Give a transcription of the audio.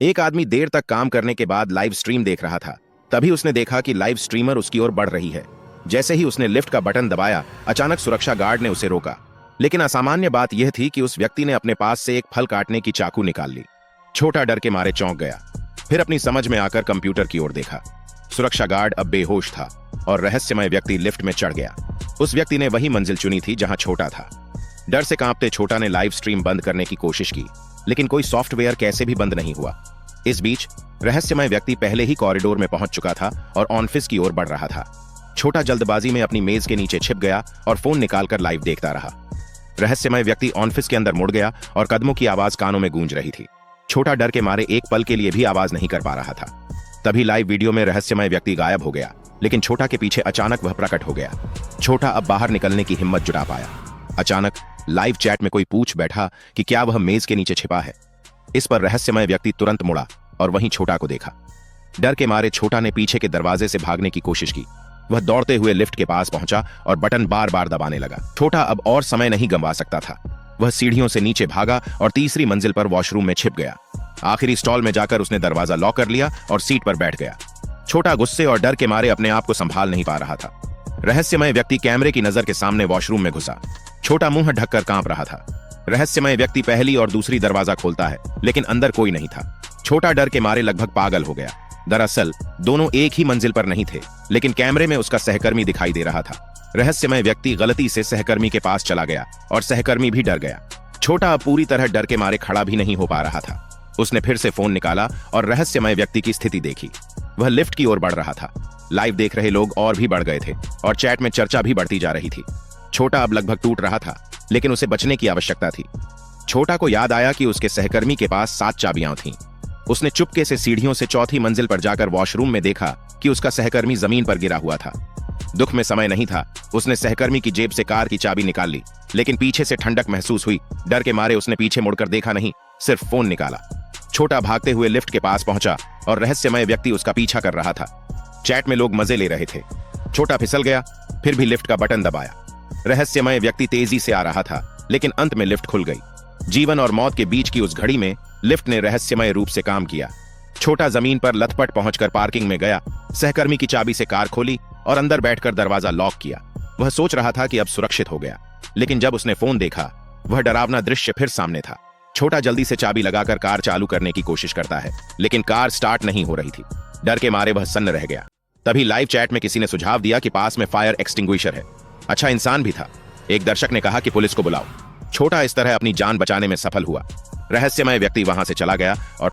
एक आदमी देर तक काम करने के बाद लाइव स्ट्रीम देख रहा था। तभी उसने देखा कि लाइव स्ट्रीमर उसकी ओर बढ़ रही है। जैसे ही उसने लिफ्ट का बटन दबाया, अचानक सुरक्षा गार्ड ने उसे रोका। लेकिन असामान्य बात यह थी कि उस व्यक्ति ने अपने पास से एक फल काटने की चाकू निकाल ली। छोटा डर के मारे चौंक गया। फिर अपनी समझ में आकर कंप्यूटर की ओर देखा। सुरक्षा गार्ड अब बेहोश था और रहस्यमय व्यक्ति लिफ्ट में चढ़ गया। उस व्यक्ति ने वही मंजिल चुनी थी जहां छोटा था। डर से कांपते छोटा ने लाइव स्ट्रीम बंद करने की कोशिश की, लेकिन कोई सॉफ्टवेयर कैसे भी बंद नहीं हुआ। इस बीच रहस्यमय व्यक्ति पहले ही कॉरिडोर में पहुंच चुका था और ऑफिस की ओर बढ़ रहा था। छोटा जल्दबाजी में अपनी मेज के नीचे छिप गया और फोन निकालकर लाइव देखता रहा। रहस्यमय व्यक्ति ऑफिस के अंदर मुड़ गया और कदमों की आवाज कानों में गूंज रही थी। छोटा डर के मारे एक पल के लिए भी आवाज नहीं कर पा रहा था। तभी लाइव वीडियो में रहस्यमय व्यक्ति गायब हो गया, लेकिन छोटा के पीछे अचानक वह प्रकट हो गया। छोटा अब बाहर निकलने की हिम्मत जुटा पाया। अचानक लाइव चैट में कोई पूछ बैठा कि क्या वह मेज के नीचे छिपा है। इस पर रहस्यमय व्यक्ति तुरंत मुड़ा और वहीं छोटा को देखा। डर के मारे छोटा ने पीछे के दरवाजे से भागने की कोशिश की। वह दौड़ते हुए लिफ्ट के पास पहुंचा और बटन बार बार दबाने लगा। छोटा अब और समय नहीं गंवा सकता था। वह सीढ़ियों से नीचे भागा और तीसरी मंजिल पर वॉशरूम में छिप गया। आखिरी स्टॉल में जाकर उसने दरवाजा लॉक कर लिया और सीट पर बैठ गया। छोटा गुस्से और डर के मारे अपने आप को संभाल नहीं पा रहा था। रहस्यमय व्यक्ति कैमरे की नजर के सामने वॉशरूम में घुसा। छोटा मुंह ढककर कांप रहा था। रहस्यमय व्यक्ति पहली और दूसरी दरवाजा खोलता है, लेकिन अंदर कोई नहीं था। छोटा डर के मारे लगभग पागल हो गया। दरअसल दोनों एक ही मंजिल पर नहीं थे, लेकिन कैमरे में उसका सहकर्मी दिखाई दे रहा था। रहस्यमय व्यक्ति गलती से सहकर्मी के पास चला गया और सहकर्मी भी डर गया। छोटा अब पूरी तरह डर के मारे खड़ा भी नहीं हो पा रहा था। उसने फिर से फोन निकाला और रहस्यमय व्यक्ति की स्थिति देखी। वह लिफ्ट की ओर बढ़ रहा था। लाइव देख रहे लोग और भी बढ़ गए थे और चैट में चर्चा भी बढ़ती जा रही थी। छोटा अब लगभग टूट रहा था, लेकिन उसे बचने की आवश्यकता थी। छोटा को याद आया कि उसके सहकर्मी के पास 7 चाबियां थीं। उसने चुपके से सीढ़ियों से चौथी मंजिल पर जाकर वॉशरूम में देखा कि उसका सहकर्मी जमीन पर गिरा हुआ था। दुख में समय नहीं था। उसने सहकर्मी की जेब से कार की चाबी निकाल ली, लेकिन पीछे से ठंडक महसूस हुई। डर के मारे उसने पीछे मुड़कर देखा नहीं, सिर्फ फोन निकाला। छोटा भागते हुए लिफ्ट के पास पहुंचा और रहस्यमय व्यक्ति उसका पीछा कर रहा था। चैट में लोग मजे ले रहे थे। छोटा फिसल गया, फिर भी लिफ्ट का बटन दबाया। रहस्यमय व्यक्ति तेजी से आ रहा था, लेकिन अंत में लिफ्ट खुल गई। जीवन और मौत के बीच की उस घड़ी में लिफ्ट ने रहस्यमय रूप से काम किया। छोटा जमीन पर लथपथ पहुंचकर पार्किंग में गया, सहकर्मी की चाबी से कार खोली और अंदर बैठकर दरवाजा लॉक किया। वह सोच रहा था कि अब सुरक्षित हो गया, लेकिन जब उसने फोन देखा, वह डरावना दृश्य फिर सामने था। छोटा जल्दी से चाबी लगाकर कार चालू करने की कोशिश करता है, लेकिन कार स्टार्ट नहीं हो रही थी। डर के मारे वह सन्न रह गया। तभी लाइव चैट में किसी ने सुझाव दिया कि पास में फायर एक्सटिंग्विशर है। अच्छा इंसान भी था। एक दर्शक ने कहा कि पुलिस को बुलाओ। छोटा इस तरह अपनी जान बचाने में सफल हुआ। रहस्यमय व्यक्ति वहां से चला गया और